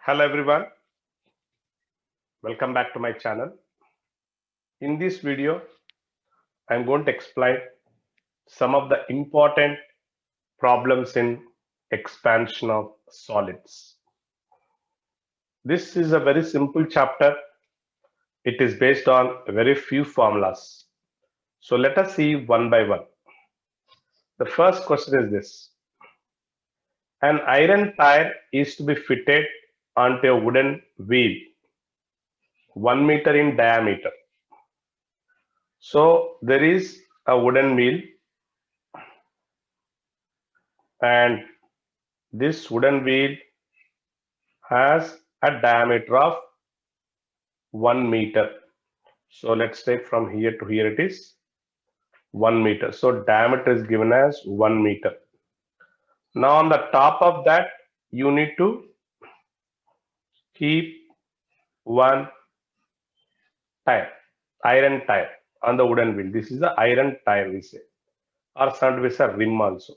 Hello everyone, welcome back to my channel. In this video, I'm going to explain some of the important problems in expansion of solids. This is a very simple chapter. It is based on very few formulas. So let us see one by one. The first question is this. An iron tire is to be fitted onto a wooden wheel 1 meter in diameter. So there is a wooden wheel and this wooden wheel has a diameter of 1 meter. So let's take from here to here it is 1 meter. So diameter is given as 1 meter. Now on the top of that you need to keep one tire, iron tire on the wooden wheel. This is the iron tire we say, or sometimes a rim also.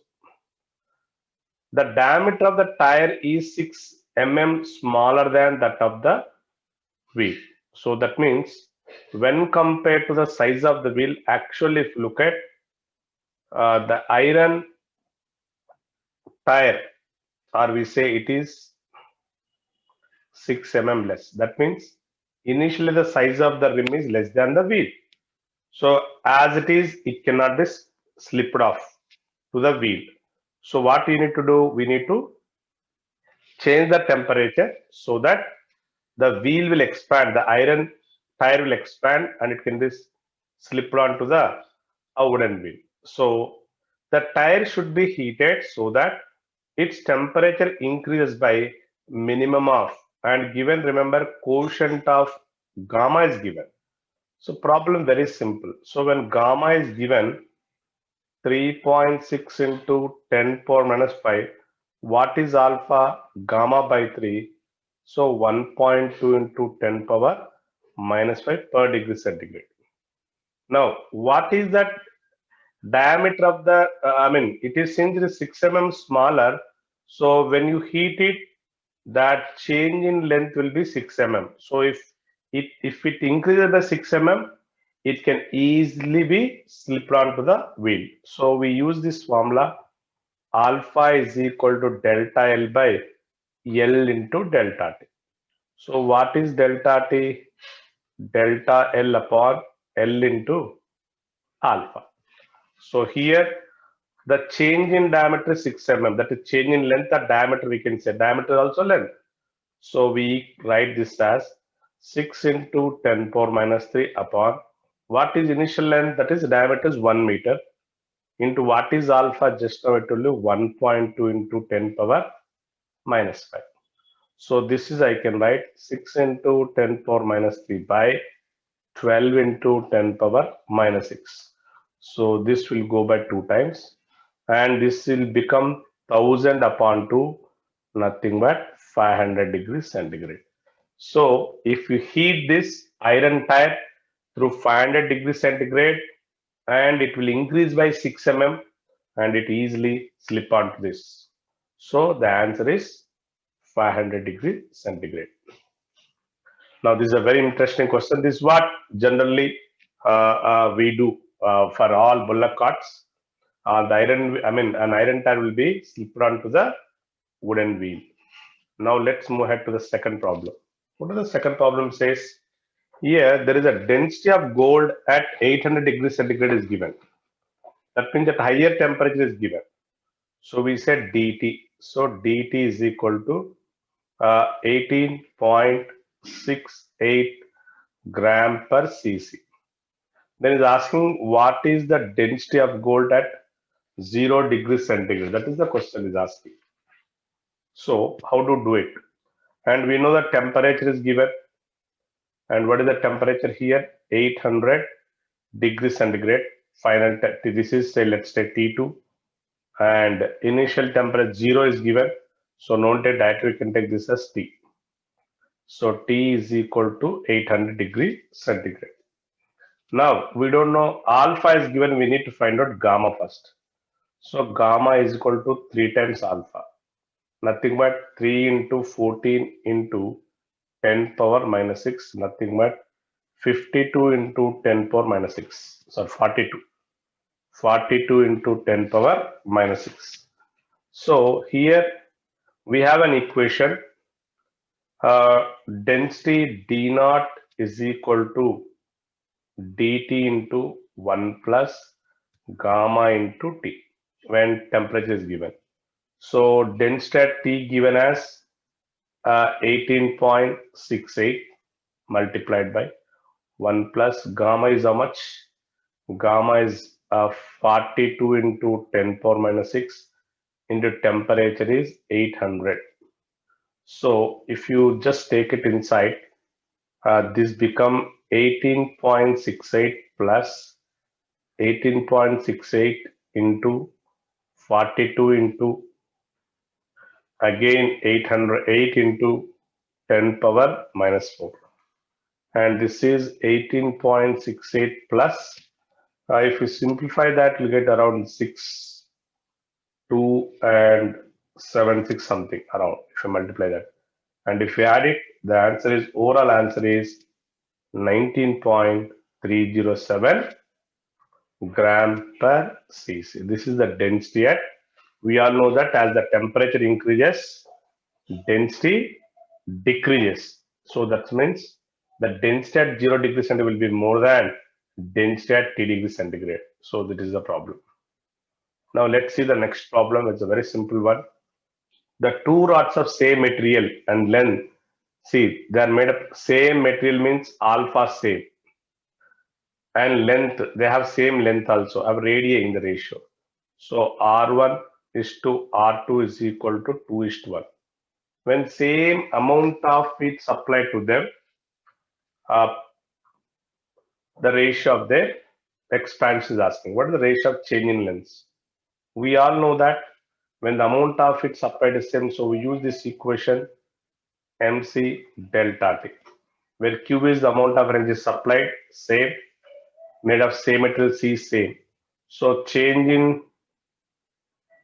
The diameter of the tire is 6 mm smaller than that of the wheel. So that means when compared to the size of the wheel, actually if you look at the iron tire, or we say it is 6 mm less. That means initially the size of the rim is less than the wheel. So as it is, it cannot be slipped off to the wheel. So what we need to do, we need to change the temperature so that the wheel will expand, the iron tire will expand and it can be slipped onto the wooden wheel. So the tire should be heated so that its temperature increases by minimum of, and given, remember, coefficient of gamma is given. So problem very simple. So when gamma is given 3.6 into 10 power minus 5, what is alpha? Gamma by 3. So 1.2 into 10 power minus 5 per degree centigrade. Now, what is that diameter of the, it is since it is 6 mm smaller. So when you heat it, that change in length will be 6 mm. So if it increases by 6 mm, it can easily be slipped onto the wheel. So we use this formula, alpha is equal to delta L by L into delta T. So what is delta T? Delta L upon L into alpha. So here the change in diameter is 6 mm. That is change in length or diameter, we can say. Diameter is also length. So we write this as 6 into 10 power minus 3 upon what is initial length, that is diameter is 1 meter, into what is alpha, just now I told you 1.2 into 10 power minus 5. So this is, I can write 6 into 10 power minus 3 by 12 into 10 power minus 6. So this will go by 2 times and this will become 1000 upon 2, nothing but 500 degrees centigrade. So if you heat this iron tire through 500 degrees centigrade, and it will increase by 6 mm and it easily slip onto this. So the answer is 500 degrees centigrade. Now this is a very interesting question. This is what generally we do for all bullock carts. The an iron tire will be slipped onto the wooden wheel. Now let's move ahead to the second problem. What does the second problem says? Here there is a density of gold at 800 degrees centigrade is given. That means that higher temperature is given. So we said dt. So dt is equal to 18.68 gram per cc. Then is asking what is the density of gold at 0 degrees centigrade. That is the question is asking. So how to do it? And we know the temperature is given. And what is the temperature here? 800 degrees centigrade. Final, this is, say, let's say T2. And initial temperature 0 is given. So no take directly, we can take this as T. So T is equal to 800 degree centigrade. Now we don't know alpha is given, we need to find out gamma first. So gamma is equal to 3 times alpha. nothing but 3 into 14 into 10 power minus 6, nothing but 52 into 10 power minus 6. Sorry, 42. 42 into 10 power minus 6. So here we have an equation. Density d naught is equal to dt into 1 plus gamma into T when temperature is given. So density at T given as 18.68 multiplied by 1 plus gamma is how much? Gamma is 42 into 10 power minus 6 into temperature is 800. So if you just take it inside, this become 18.68 plus 18.68 into 42 into again 808 into 10 power minus 4. And this is 18.68 plus, if you simplify that, you'll get around 6, 2 and 7, 6 something around if you multiply that. And if you add it, the answer is, overall answer is 19.307 gram per cc. This is the density at, we all know that as the temperature increases, density decreases. So that means the density at 0 degree centigrade will be more than density at T degree centigrade. So that is the problem. Now let's see the next problem. It's a very simple one. The two rods of same material and length, see, they are made up, same material means alpha same, and length, they have same length also, have radii in the ratio. So R1 is to R2 is equal to 2:1. When same amount of heat supplied to them, the ratio of their expansion is asking. What is the ratio of change in length? We all know that when the amount of heat supplied is same, so we use this equation mc delta T, where Q is the amount of energy supplied, same, made of same material, C same. So change in,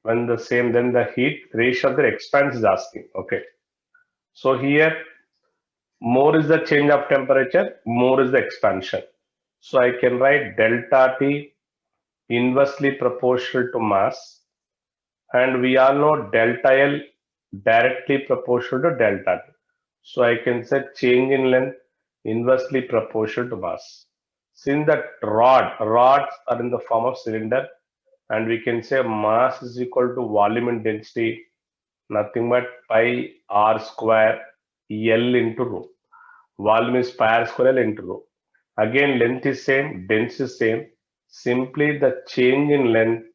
when the same, then the heat ratio of the expansion is asking. Okay. So here, more is the change of temperature, more is the expansion. So I can write delta T inversely proportional to mass, and we all know delta L directly proportional to delta T. So I can say change in length inversely proportional to mass. Since the rods are in the form of cylinder, and we can say mass is equal to volume and density, nothing but pi r square L into rho. Volume is pi r square L into rho. Again, length is same, density is same. Simply the change in length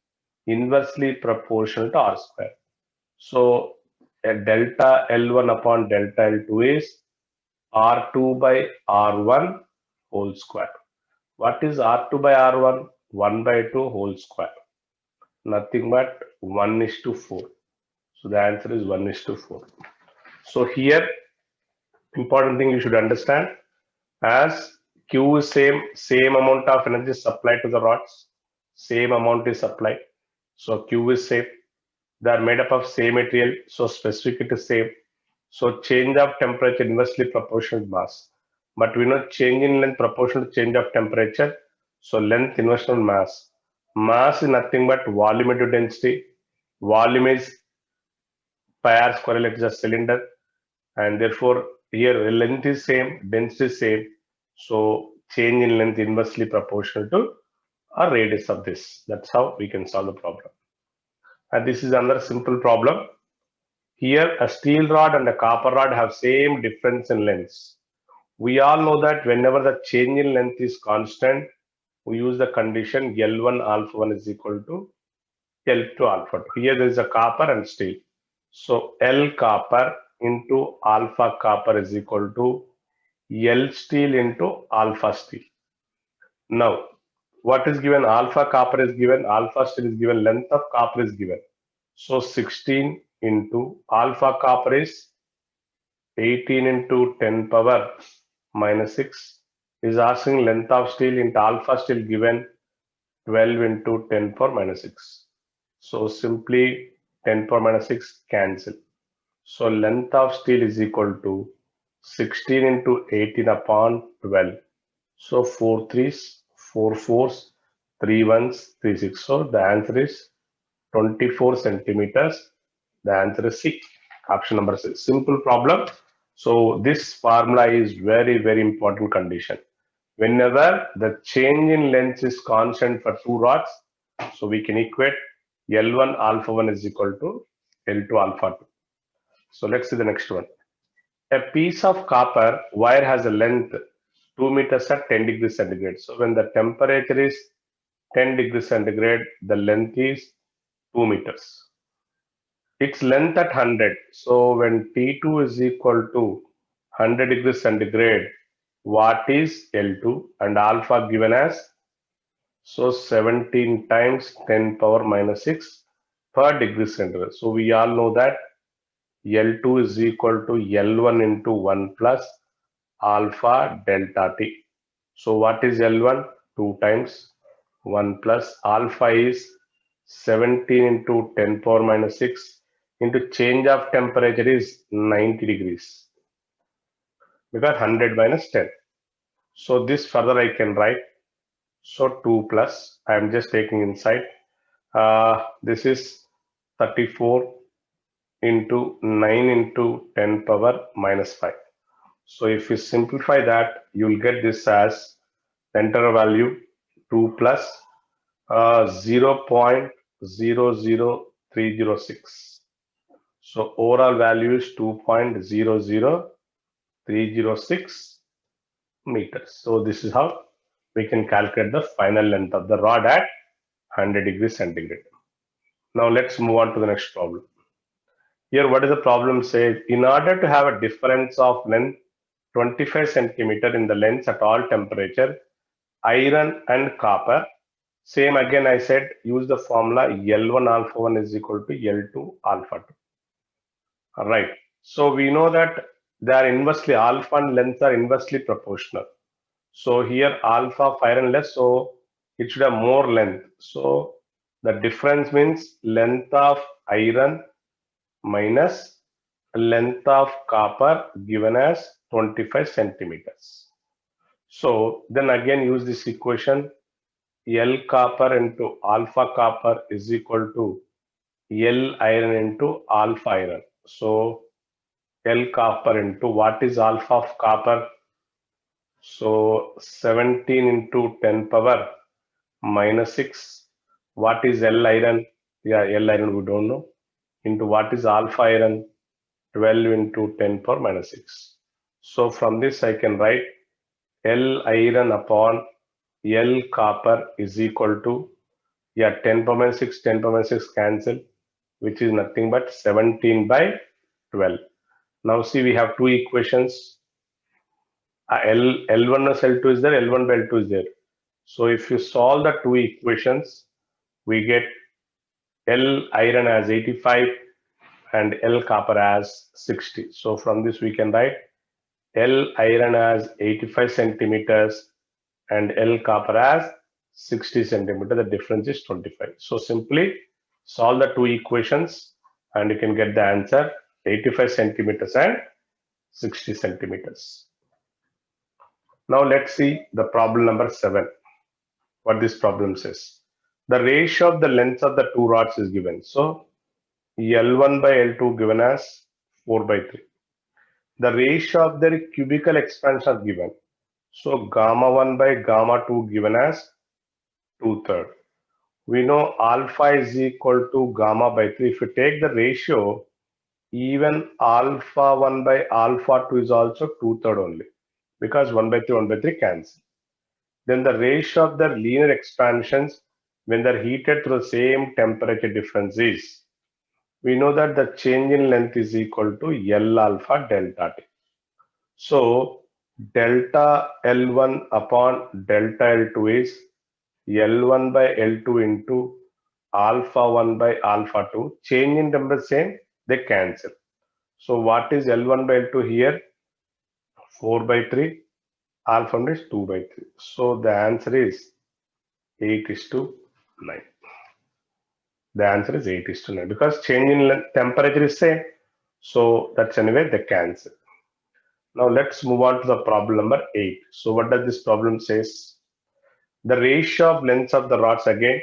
inversely proportional to r square. So a delta L1 upon delta L2 is R2 by R1 whole square. What is R2 by R1? 1 by 2 whole square. Nothing but 1:4. So the answer is 1:4. So here, important thing you should understand, as Q is same amount of energy supplied to the rods, same amount is supplied. So Q is same. They are made up of same material, so specific it is same. So change of temperature inversely proportional to mass. But we know change in length proportional to change of temperature. So length inversely to mass. Mass is nothing but volume into density. Volume is pi r square L, it is a cylinder, and therefore here length is same, density is same. So change in length inversely proportional to a radius of this. That's how we can solve the problem. And this is another simple problem. Here a steel rod and a copper rod have same difference in lengths. We all know that whenever the change in length is constant, we use the condition L1 alpha 1 is equal to L2 alpha 2. Here there is a copper and steel. So L copper into alpha copper is equal to L steel into alpha steel. Now, what is given? Alpha copper is given, alpha steel is given, length of copper is given. So 16 into alpha copper is 18 into 10 power minus 6 is asking length of steel into alpha steel given 12 into 10 power minus 6. So simply 10 power minus 6 cancel. So length of steel is equal to 16 into 18 upon 12. So 4 threes, 4 fours, 3 ones, 3 6. So the answer is 24 centimeters. The answer is C. Option number C. Simple problem. So this formula is very, very important condition. Whenever the change in length is constant for two rods, so we can equate L1 alpha 1 is equal to L2 alpha 2. So let's see the next one. A piece of copper wire has a length 2 meters at 10 degrees centigrade. So when the temperature is 10 degrees centigrade, the length is 2 meters. Its length at 100. So when T2 is equal to 100 degrees centigrade, what is L2 and alpha given as? So 17 times 10 power minus 6 per degree centigrade. So we all know that L2 is equal to L1 into 1 plus alpha delta T. So what is L1? 2 times 1 plus alpha is 17 into 10 power minus 6 into change of temperature is 90 degrees because 100 minus 10. So this further I can write. So 2 plus, I am just taking inside. This is 34 into 9 into 10 power minus 5. So if you simplify that, you will get this as enter value 2 plus 0.00306. So overall value is 2.00306 meters. So this is how we can calculate the final length of the rod at 100 degrees centigrade. Now let's move on to the next problem. Here, what is the problem says? In order to have a difference of length 25 centimeter in the lens at all temperature, iron and copper. Same again, I said use the formula L1 alpha 1 is equal to L2 alpha 2. All right. So we know that they are inversely alpha and length are inversely proportional. So here alpha of iron less, so it should have more length. So the difference means length of iron minus length of copper given as 25 centimeters. So then again use this equation L copper into alpha copper is equal to L iron into alpha iron. So L copper into what is alpha of copper? So 17 into 10 power minus 6. What is L iron? Yeah, L iron we don't know. Into what is alpha iron? 12 into 10 power minus 6. So from this I can write L iron upon L copper is equal to, yeah, 10 power minus 6, 10 power minus 6 cancel, which is nothing but 17 by 12. Now see, we have two equations. L1 plus L2 is there, L1 by L2 is there. So if you solve the two equations, we get L iron as 85 and L copper as 60. So from this we can write L iron as 85 centimeters and L copper as 60 centimeter. The difference is 25. So simply solve the two equations and you can get the answer 85 centimeters and 60 centimeters. Now let's see the problem number 7. What this problem says. The ratio of the lengths of the two rods is given. So L1 by L2 given as 4 by 3. The ratio of their cubical expansion is given. So gamma 1 by gamma 2 given as 2/3. We know alpha is equal to gamma by 3. If you take the ratio, even alpha 1 by alpha 2 is also 2/3 only, because 1 by 3, 1 by 3 cancel. Then the ratio of the linear expansions when they're heated through the same temperature difference is, we know that the change in length is equal to L alpha delta T. So delta L1 upon delta L2 is L1 by L2 into alpha 1 by alpha 2. Change in number same, they cancel. So what is L1 by L2 here? 4 by 3. Alpha 1 is 2 by 3. So the answer is 8:9. The answer is 8:9 because change in temperature is same. So that's anyway they cancel. Now let's move on to the problem number 8. So what does this problem says? The ratio of lengths of the rods again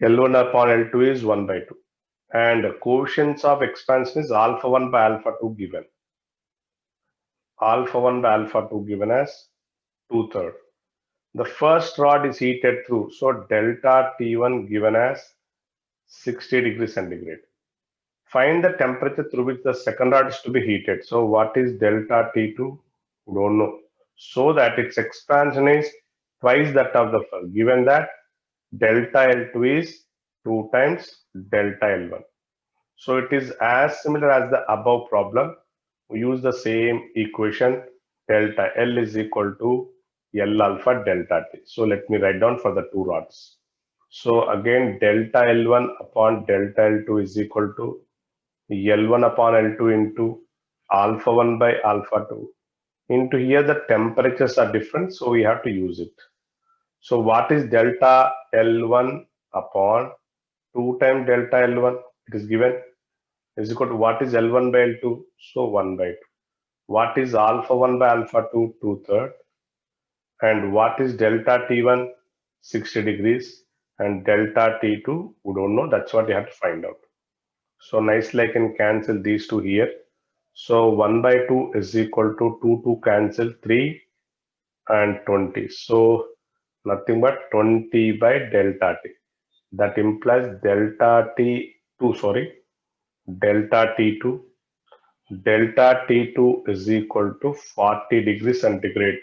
L1 upon L2 is 1 by 2 and coefficients of expansion is alpha 1 by alpha 2 given. Alpha 1 by alpha 2 given as 2/3. The first rod is heated through, so delta T1 given as 60 degrees centigrade. Find the temperature through which the second rod is to be heated. So what is delta T2? Don't know. So that its expansion is twice that of the first. Given that delta L2 is 2 times delta L1. So it is as similar as the above problem. We use the same equation. Delta L is equal to L alpha delta T. So let me write down for the two rods. So again delta L1 upon delta L2 is equal to L1 upon L2 into alpha 1 by alpha 2 into here the temperatures are different, so we have to use it. So what is delta L1 upon 2 times delta L1? It is given is equal to what is L1 by L2? So 1 by 2. What is alpha 1 by alpha 2? 2/3. And what is delta T1? 60 degrees. And delta T2, we don't know. That's what you have to find out. So nicely I can cancel these two here. So 1 by 2 is equal to 2 cancel 3 and 20. So nothing but 20 by delta T. That implies delta T2, sorry, delta T2. Delta T2 is equal to 40 degrees centigrade.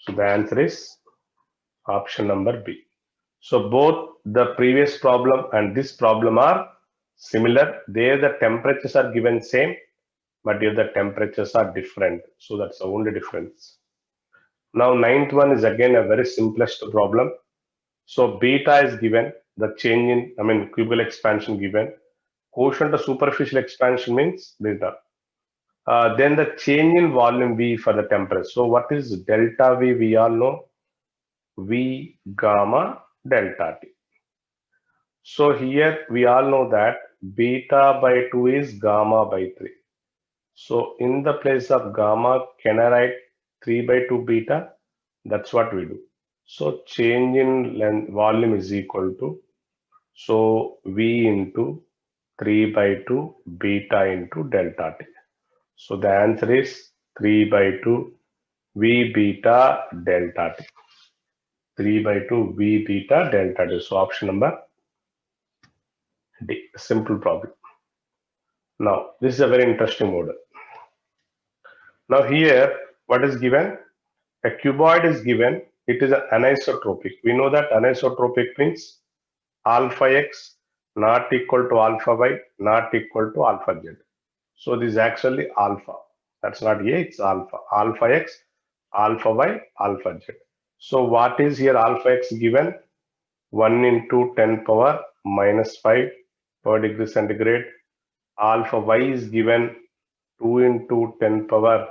So the answer is option number B. So both the previous problem and this problem are similar. There the temperatures are given same, but here the temperatures are different. So that's the only difference. Now ninth one is again a very simplest problem. So beta is given, the change in, cubical expansion given. Quotient of superficial expansion means beta. Then the change in volume V for the temperature. So what is delta V? We all know V gamma delta T. So here we all know that beta by 2 is gamma by 3. So in the place of gamma, can I write 3 by 2 beta? That's what we do. So change in length volume is equal to, so V into 3 by 2 beta into delta T. So the answer is 3 by 2 V beta delta T. 3 by 2 V beta delta T. So option number D. Simple problem. Now this is a very interesting model. Now here what is given? A cuboid is given. It is anisotropic. We know that anisotropic means alpha x not equal to alpha y not equal to alpha z. So this is actually alpha. That's not A, it's alpha. Alpha x, alpha y, alpha z. So what is here alpha x given? 1 into 10 power minus 5 per degree centigrade. Alpha y is given 2 into 10 power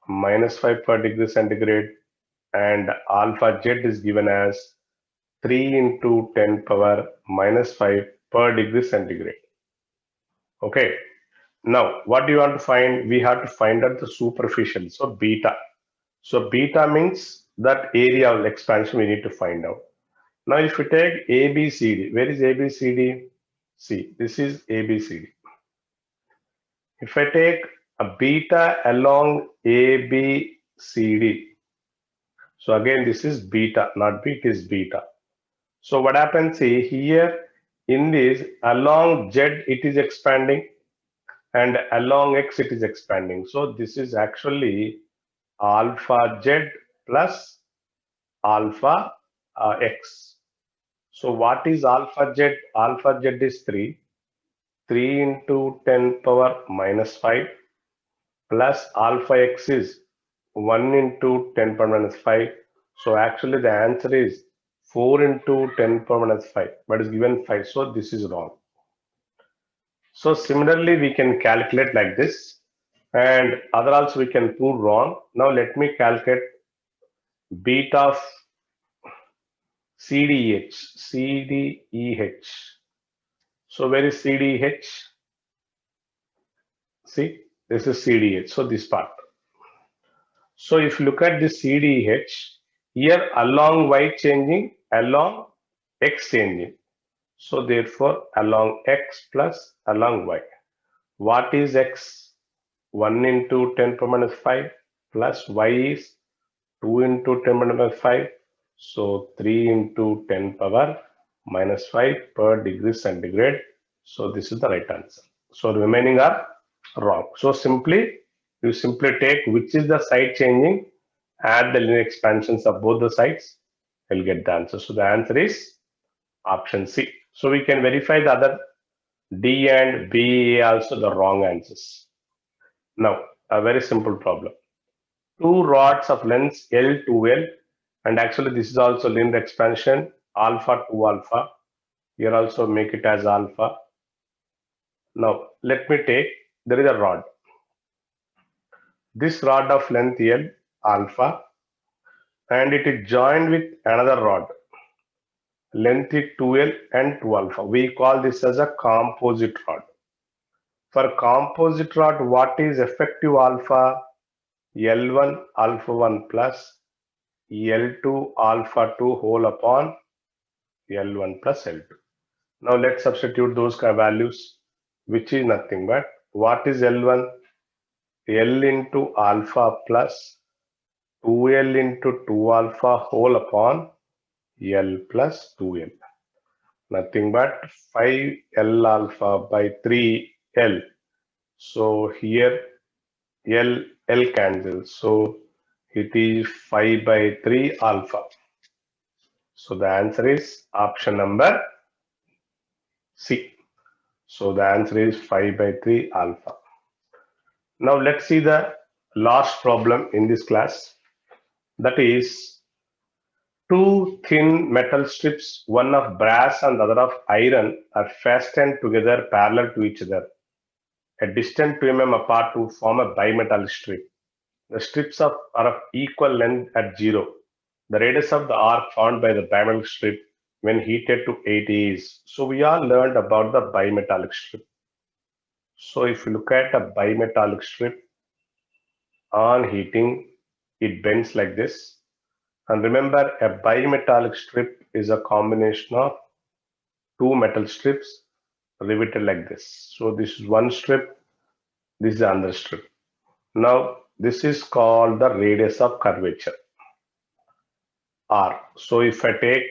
minus 5 per degree centigrade. And alpha z is given as 3 into 10 power minus 5 per degree centigrade. Okay. Now, what do you want to find? We have to find out the superficial. So beta. So beta means that area of expansion we need to find out. Now, if we take ABCD, where is ABCD? See, this is ABCD. If I take a beta along ABCD, so again, this is beta, not B, it is beta. So what happens here in this along Z, it is expanding and along X, it is expanding. So this is actually alpha Z plus alpha X. So what is alpha Z? Alpha Z is 3. 3 into 10 power minus 5 plus alpha X is 1 into 10 power minus 5. So actually the answer is 4 into 10 power minus 5, but is given 5. So this is wrong. So similarly, we can calculate like this, and other also we can prove wrong. Now let me calculate beta of CDEH. So where is CDH? See, this is CDH. So this part. So if you look at the CDH, here along Y changing, along X changing. So therefore along X plus along Y. What is X? 1 into 10 power minus 5 plus Y is 2 into 10 power minus 5. So 3 into 10 power minus 5 per degree centigrade. So this is the right answer. So the remaining are wrong. So you simply take which is the side changing, add the linear expansions of both the sides, you'll get the answer. So the answer is option C. So we can verify the other D and B also the wrong answers. Now, a very simple problem. Two rods of length L to L, and actually this is also linear expansion alpha to alpha. Here also make it as alpha. Now, let me take, there is a rod. This rod of length L alpha, and it is joined with another rod length is 2L and 2 alpha. We call this as a composite rod. For composite rod, what is effective alpha? L1 alpha 1 plus L2 alpha 2 whole upon L1 plus L2. Now let's substitute those kind of values, which is nothing but what is L1? L into alpha plus 2L into 2 alpha whole upon L plus 2L. Nothing but 5L alpha by 3L. So here L cancels. So it is 5 by 3 alpha. So the answer is option number C. So the answer is 5 by 3 alpha. Now let's see the last problem in this class. That is two thin metal strips, one of brass and the other of iron, are fastened together parallel to each other, a distance 2 mm apart to form a bimetallic strip. The strips are of equal length at 0. The radius of the arc found by the bimetallic strip when heated to 80 is. So we all learned about the bimetallic strip. So if you look at a bimetallic strip on heating, it bends like this. And remember, a bimetallic strip is a combination of two metal strips riveted like this. So this is one strip, this is another strip. Now this is called the radius of curvature, R. So if I take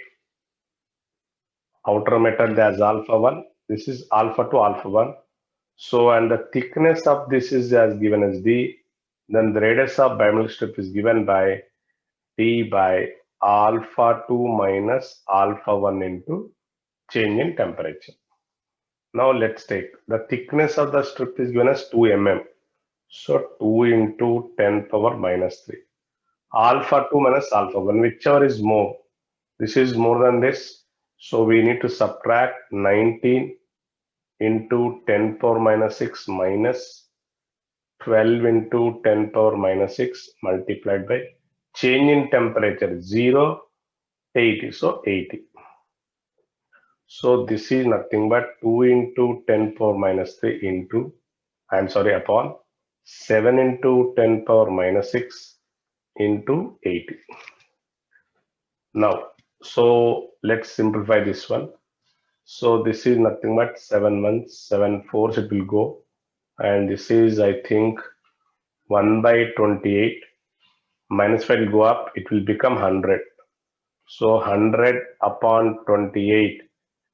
outer metal as alpha 1, this is alpha to alpha 1. So and the thickness of this is as given as D, then the radius of bimetallic strip is given by D by alpha 2 minus alpha 1 into change in temperature. Now let's take the thickness of the strip is given as 2 mm. So 2 into 10 power minus 3. Alpha 2 minus alpha 1, whichever is more. This is more than this. So we need to subtract 19 into 10 power minus 6 minus 12 into 10 power minus 6 multiplied by change in temperature 0, 80. So 80. So this is nothing but 2 into 10 power minus 3 into, upon 7 into 10 power minus 6 into 80. Now, so let's simplify this one. So this is nothing but 7 months, 7 fours it will go. And this is, I think, 1 by 28. Minus 5 will go up, it will become 100. So 100 upon 28,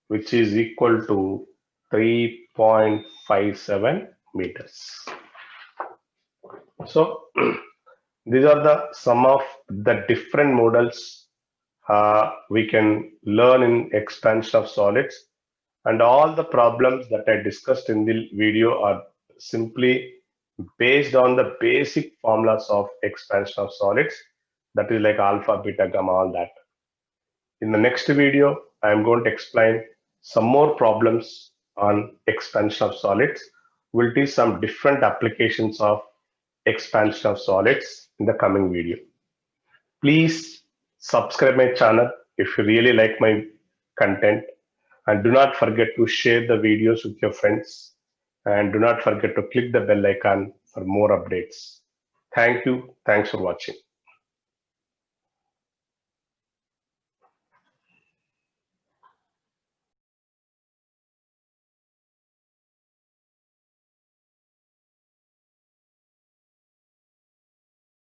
which is equal to 3.57 meters. So these are the some of the different models we can learn in expansion of solids, and all the problems that I discussed in the video are simply based on the basic formulas of expansion of solids, that is like alpha, beta, gamma, all that. In the next video, I am going to explain some more problems on expansion of solids. We'll teach some different applications of expansion of solids in the coming video. Please subscribe my channel if you really like my content, And do not forget to share the videos with your friends. And do not forget to click the bell icon for more updates. Thank you. Thanks for watching.